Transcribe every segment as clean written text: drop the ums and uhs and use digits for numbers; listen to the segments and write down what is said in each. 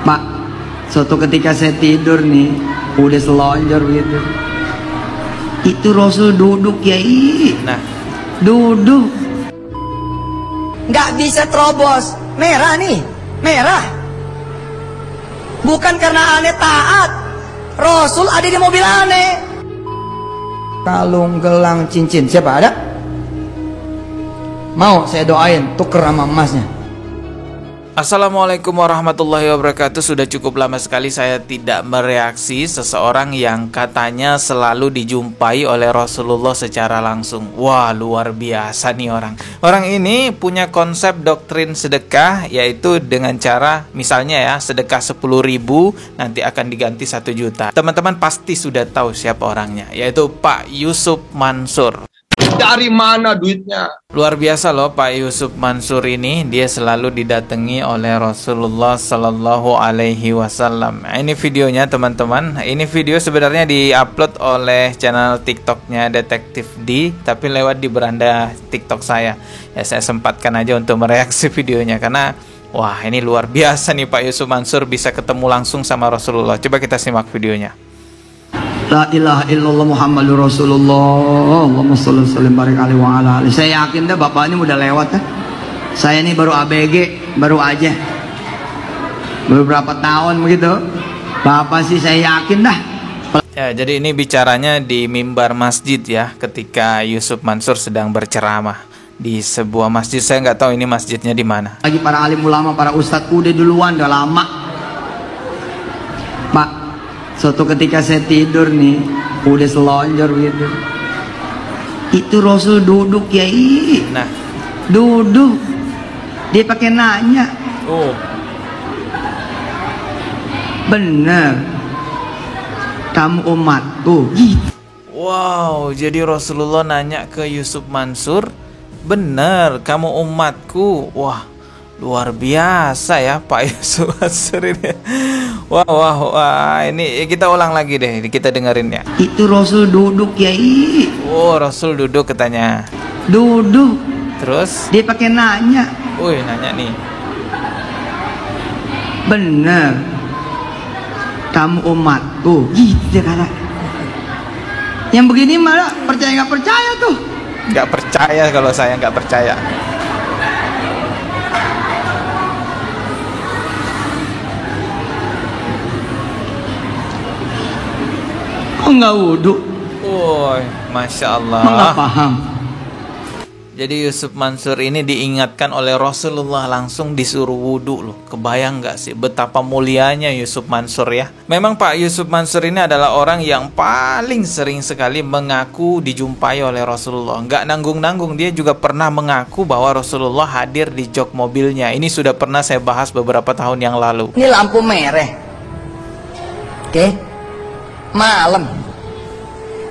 Pak, suatu ketika saya tidur nih, udah selonjor gitu. Itu Rasul duduk ya, Nah, duduk. Nggak bisa terobos. Merah nih, merah. Bukan karena aneh taat. Rasul ada di mobil aneh. Kalung, gelang, cincin, siapa ada? Mau saya doain, tuker sama emasnya. Assalamualaikum warahmatullahi wabarakatuh. Sudah cukup lama sekali saya tidak mereaksi seseorang yang katanya selalu dijumpai oleh Rasulullah secara langsung. Wah, luar biasa nih orang. Orang ini punya konsep doktrin sedekah, yaitu dengan cara misalnya ya, sedekah 10.000 nanti akan diganti 1 juta. Teman-teman pasti sudah tahu siapa orangnya, yaitu Pak Yusuf Mansur. Dari mana duitnya? Luar biasa loh Pak Yusuf Mansur ini. Dia selalu didatangi oleh Rasulullah Sallallahu Alaihi Wasallam. Ini videonya teman-teman. Ini video sebenarnya diupload oleh channel TikToknya Detektif D, tapi lewat di beranda TikTok saya. Ya saya sempatkan aja untuk mereaksi videonya karena wah, ini luar biasa nih Pak Yusuf Mansur bisa ketemu langsung sama Rasulullah. Coba kita simak videonya. La ilaha illallah Muhammadur Rasulullah. Allahumma sholli wa sallim barik alaihi wa ala alihi. Saya yakin dah bapak ini udah lewat ya. Saya ini baru ABG, baru aja. Baru berapa tahun begitu. Bapak sih saya yakin dah. Ya, jadi ini bicaranya di mimbar masjid ya, ketika Yusuf Mansur sedang berceramah di sebuah masjid. Saya nggak tahu ini masjidnya di mana. Lagi para alim ulama, para ustadz udah duluan, udah lama. Pak, suatu ketika saya tidur nih, udah selonjor gitu. Itu Rasul duduk ya, Nah, duduk. Dia pakai nanya. oh, Bener, kamu umatku gitu. wow, jadi Rasulullah nanya ke Yusuf Mansur, bener kamu umatku. Wah, luar biasa ya Pak Yusuf Mansur ini. Wah, ini kita ulang lagi deh, kita dengerin ya. Itu Rasul duduk ya, Oh, Rasul duduk katanya. duduk. Terus, Dia pakai nanya. wih, nanya nih. Bener, kamu umatku gitu dia kata. Yang begini malah percaya nggak percaya tuh. Nggak percaya kalau saya nggak percaya. Kok nggak wudhu? Woi, Masya Emang nggak Allah. paham. Jadi Yusuf Mansur ini diingatkan oleh Rasulullah langsung disuruh wudhu loh. Kebayang nggak sih betapa mulianya Yusuf Mansur ya? Memang Pak Yusuf Mansur ini adalah orang yang paling sering sekali mengaku dijumpai oleh Rasulullah. Nggak nanggung-nanggung, dia juga pernah mengaku bahwa Rasulullah hadir di jok mobilnya. Ini sudah pernah saya bahas beberapa tahun yang lalu. Ini lampu merah. Oke. Malam.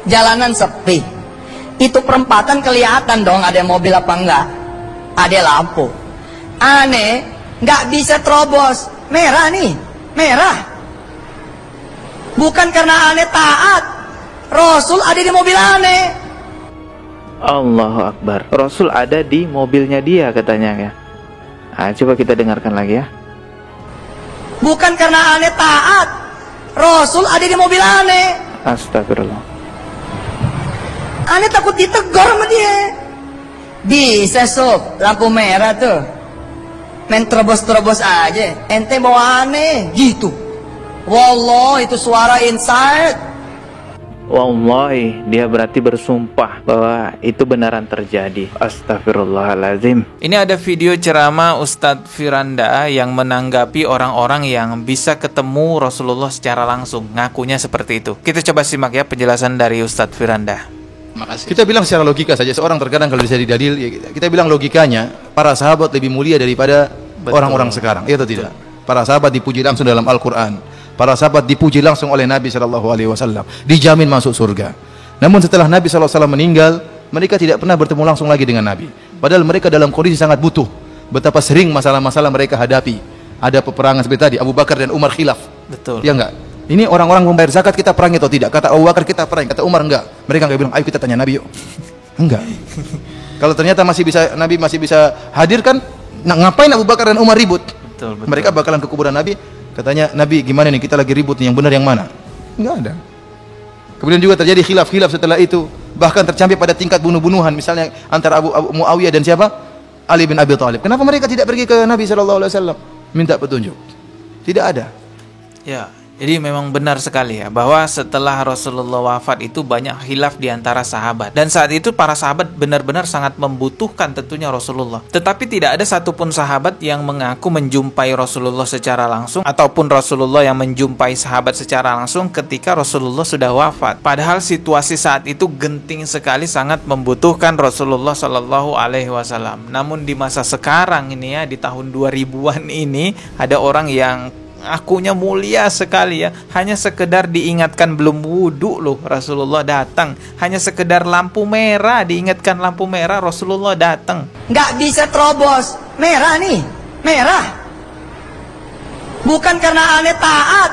Jalanan sepi. Itu perempatan kelihatan dong ada mobil apa enggak. Ada lampu. Aneh, nggak bisa terobos. Merah nih, merah. Bukan karena aneh taat. Rasul ada di mobil aneh. Allahu Akbar. Rasul ada di mobilnya dia katanya ya. Nah, coba kita dengarkan lagi ya. Bukan karena aneh taat. Rasul ada di mobil aneh. Astagfirullah. Aneh takut ditegur sama dia. Bisa sob, lampu merah tuh. Main terobos-terobos aja. Ente bawa aneh gitu. Wallah, itu suara inside. Wallahi, dia berarti bersumpah bahwa itu benaran terjadi. Astagfirullahaladzim. Ini ada video ceramah Ustadz Firanda yang menanggapi orang-orang yang bisa ketemu Rasulullah secara langsung. Ngakunya seperti itu. Kita coba simak ya penjelasan dari Ustadz Firanda. Kita bilang secara logika saja, seorang terkadang kalau bisa didalil, ya kita bilang logikanya, para sahabat lebih mulia daripada orang-orang sekarang, iya atau tidak? Para sahabat dipuji langsung dalam Al-Quran, para sahabat dipuji langsung oleh Nabi SAW, dijamin masuk surga. Namun setelah Nabi SAW meninggal, mereka tidak pernah bertemu langsung lagi dengan Nabi. Padahal mereka dalam kondisi sangat butuh. Betapa sering masalah-masalah mereka hadapi. Ada peperangan seperti tadi, Abu Bakar dan Umar khilaf. Betul. Ya enggak? Ini orang-orang membayar zakat, kita perangi atau tidak? Kata Abu Bakar kita perangi, kata Umar enggak. Mereka enggak bilang, ayo kita tanya Nabi yuk. Enggak. Kalau ternyata Nabi masih bisa hadir kan, ngapain Abu Bakar dan Umar ribut? Betul. Mereka bakalan ke kuburan Nabi, Katanya, Nabi gimana nih, kita lagi ribut nih, yang benar yang mana? Enggak ada. Kemudian juga terjadi khilaf-khilaf setelah itu, bahkan tercapai pada tingkat bunuh-bunuhan, misalnya antara Abu Muawiyah dan siapa? Ali bin Abi Thalib. Kenapa mereka tidak pergi ke Nabi SAW minta petunjuk? Tidak ada. Ya, jadi memang benar sekali ya, bahwa setelah Rasulullah wafat itu banyak khilaf di antara sahabat. Dan saat itu para sahabat benar-benar sangat membutuhkan tentunya Rasulullah. Tetapi tidak ada satupun sahabat yang mengaku menjumpai Rasulullah secara langsung, ataupun Rasulullah yang menjumpai sahabat secara langsung ketika Rasulullah sudah wafat. Padahal situasi saat itu genting sekali, sangat membutuhkan Rasulullah Shallallahu Alaihi Wasallam. Namun di masa sekarang ini ya, di tahun 2000-an ini, ada orang yang akunya mulia sekali ya, hanya sekedar diingatkan belum wudhu loh Rasulullah datang, hanya sekedar lampu merah diingatkan lampu merah Rasulullah datang. Nggak bisa terobos, merah nih, merah. Bukan karena aneh taat,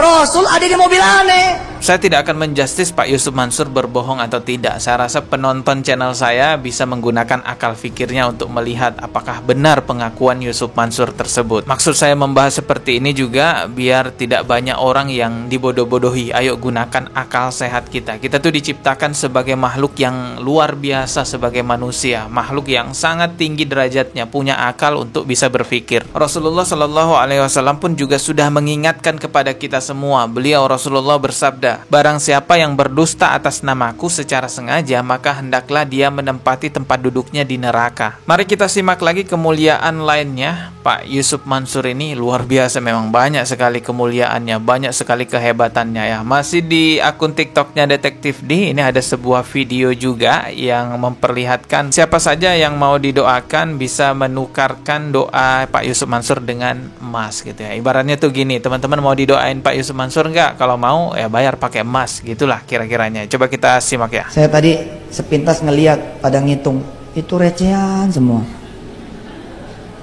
Rasul ada di mobil aneh. Saya tidak akan menjustis Pak Yusuf Mansur berbohong atau tidak. Saya rasa penonton channel saya bisa menggunakan akal fikirnya untuk melihat apakah benar pengakuan Yusuf Mansur tersebut. Maksud saya membahas seperti ini juga biar tidak banyak orang yang dibodoh-bodohi. Ayo gunakan akal sehat kita. Kita tuh diciptakan sebagai makhluk yang luar biasa, sebagai manusia, makhluk yang sangat tinggi derajatnya, punya akal untuk bisa berpikir. Rasulullah Shallallahu Alaihi Wasallam pun juga sudah mengingatkan kepada kita semua. Beliau Rasulullah bersabda, barang siapa yang berdusta atas namaku secara sengaja, maka hendaklah dia menempati tempat duduknya di neraka. Mari kita simak lagi kemuliaan lainnya. Pak Yusuf Mansur ini luar biasa, memang banyak sekali kemuliaannya, banyak sekali kehebatannya ya. Masih di akun TikToknya Detektif D, ini ada sebuah video juga yang memperlihatkan siapa saja yang mau didoakan bisa menukarkan doa Pak Yusuf Mansur dengan emas gitu ya. Ibaratnya tuh gini, teman-teman mau didoain Pak Yusuf Mansur enggak? Kalau mau ya bayar pakai emas, gitulah kira-kiranya. Coba kita simak ya. Saya tadi sepintas ngeliat pada ngitung, itu recehan semua.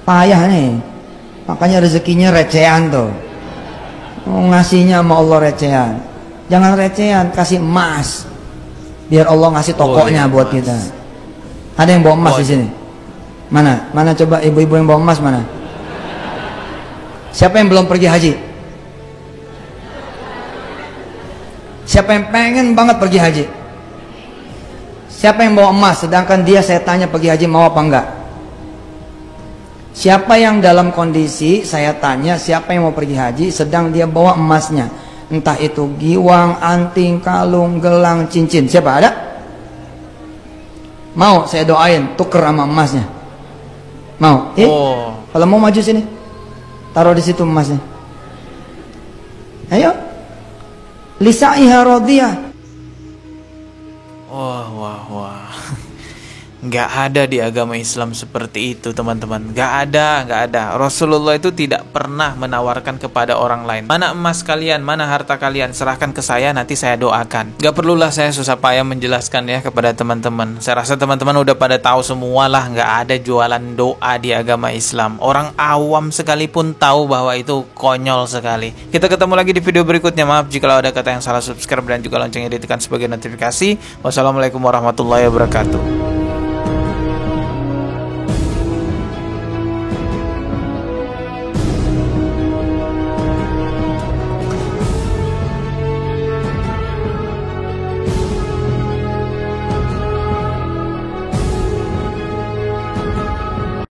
Payah nih, makanya rezekinya recehan tuh. Ngasihnya sama Allah recehan. Jangan recehan, kasih emas. Biar Allah ngasih tokonya buat emas. kita. Ada yang bawa emas di sini? Mana? Mana coba ibu-ibu yang bawa emas mana? Siapa yang belum pergi haji? Siapa yang pengen banget pergi haji? Siapa yang bawa emas? Sedangkan dia saya tanya pergi haji mau apa enggak? Siapa yang dalam kondisi saya tanya siapa yang mau pergi haji sedang dia bawa emasnya? Entah itu giwang, anting, kalung, gelang, cincin. Siapa ada? Mau saya doain tuker sama emasnya? Mau? Kalau mau maju sini. Taruh di situ emasnya. Ayo. Lisa'iha radiyah. Wah. Nggak ada di agama Islam seperti itu teman-teman. Nggak ada. Rasulullah itu tidak pernah menawarkan kepada orang lain, mana emas kalian, mana harta kalian, serahkan ke saya, nanti saya doakan. Nggak perlulah saya susah payah menjelaskan ya kepada teman-teman. Saya rasa teman-teman udah pada tahu semua lah, nggak ada jualan doa di agama Islam. Orang awam sekalipun tahu bahwa itu konyol sekali. Kita ketemu lagi di video berikutnya. Maaf jika ada kata yang salah, subscribe dan juga loncengnya ditekan sebagai notifikasi. Wassalamualaikum warahmatullahi wabarakatuh.